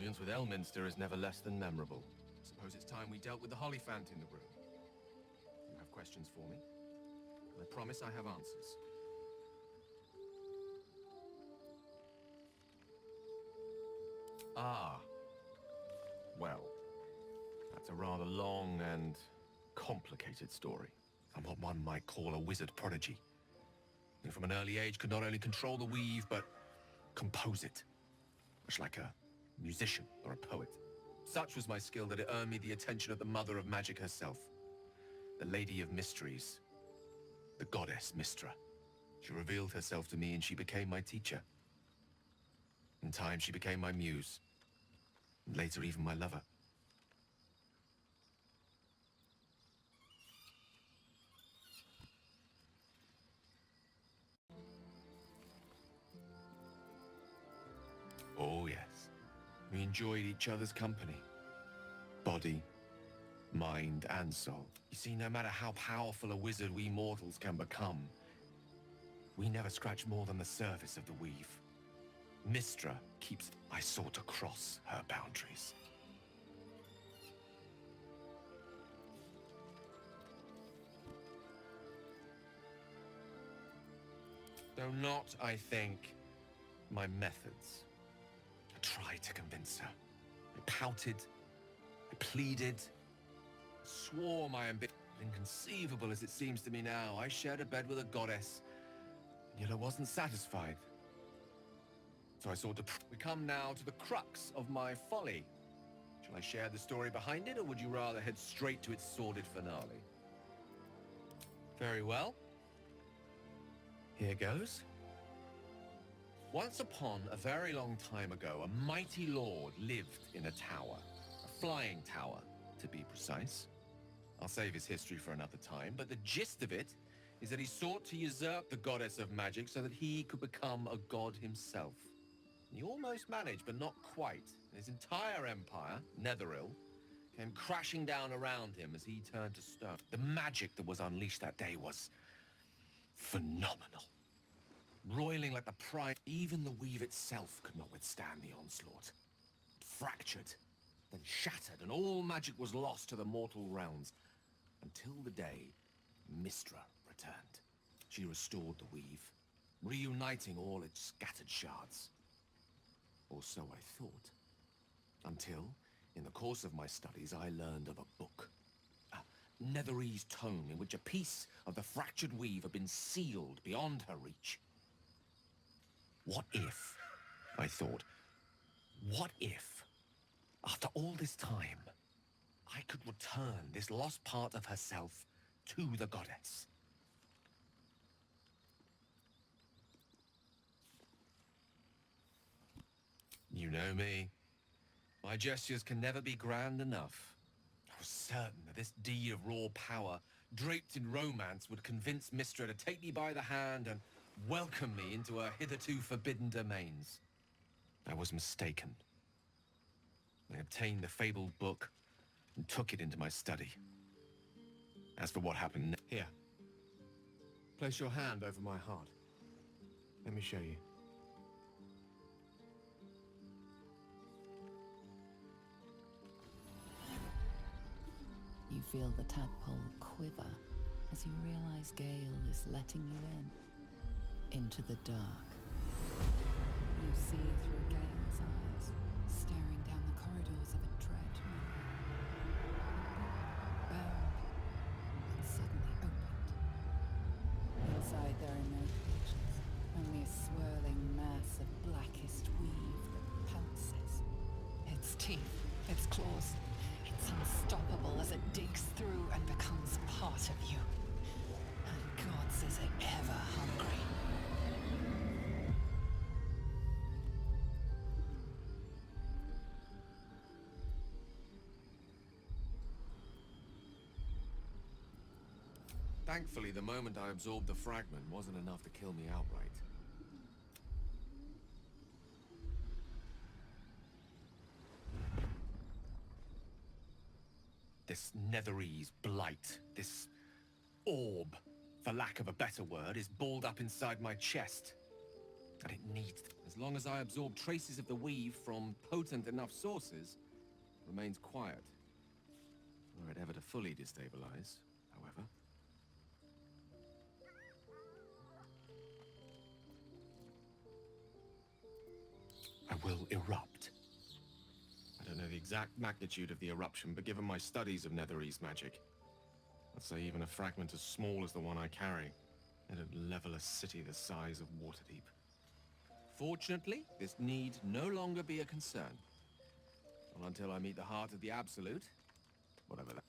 audience with Elminster is never less than memorable. Suppose it's time we dealt with the Hollyphant in the room. You have questions for me? I promise I have answers. Ah. Well, that's a rather long and complicated story. I'm what one might call a wizard prodigy. And from an early age could not only control the weave, but compose it. Much like a musician or a poet. Such was my skill that it earned me the attention of the mother of magic herself. The Lady of Mysteries. The goddess Mystra. She revealed herself to me and she became my teacher. In time she became my muse. And later even my lover. Oh yes. We enjoyed each other's company. Body, mind, and soul. You see, no matter how powerful a wizard we mortals can become, we never scratch more than the surface of the weave. Mystra keeps... I sought to cross her boundaries. Though not, I think, my methods. I tried to convince her. I pouted. I pleaded. Swore my ambition. Inconceivable as it seems to me now, I shared a bed with a goddess, and yet I wasn't satisfied. So I sought to... We come now to the crux of my folly. Shall I share the story behind it, or would you rather head straight to its sordid finale? Very well. Here goes. Once upon a very long time ago, a mighty lord lived in a tower. A flying tower, to be precise. I'll save his history for another time, but the gist of it is that he sought to usurp the goddess of magic so that he could become a god himself. He almost managed, but not quite. His entire empire, Netheril, came crashing down around him as he turned to stone. The magic that was unleashed that day was phenomenal. Roiling like the pride, even the weave itself could not withstand the onslaught. It fractured, then shattered, and all magic was lost to the mortal realms. Until the day Mystra returned. She restored the weave, reuniting all its scattered shards. Or so I thought. Until, in the course of my studies, I learned of a book. A Netherese tome in which a piece of the fractured weave had been sealed beyond her reach. What if, I thought, what if, after all this time, I could return this lost part of herself to the goddess? You know me. My gestures can never be grand enough. I was certain that this deed of raw power, draped in romance, would convince Mystra to take me by the hand and welcome me into her hitherto forbidden domains. I was mistaken. I obtained the fabled book and took it into my study. As for what happened here, place your hand over my heart. Let me show you. You feel the tadpole quiver as you realize Gale is letting you into the dark. You see through Gale's eyes, staring down the corridors of a dread mirror. Bound and suddenly opened. Inside there are no pages, only a swirling mass of blackest weave that pounces. Its teeth, its claws. It's unstoppable as it digs through and becomes part of you. And gods, is it ever hungry. Thankfully, the moment I absorbed the fragment wasn't enough to kill me outright. This Netherese blight, this orb, for lack of a better word, is balled up inside my chest. And it needs... As long as I absorb traces of the weave from potent enough sources, it remains quiet. Were it ever to fully destabilize, however. I will erupt. I don't know the exact magnitude of the eruption, but given my studies of Netherese magic, I'd say even a fragment as small as the one I carry, it'd level a city the size of Waterdeep. Fortunately, this need no longer be a concern. Well, until I meet the heart of the Absolute, whatever that...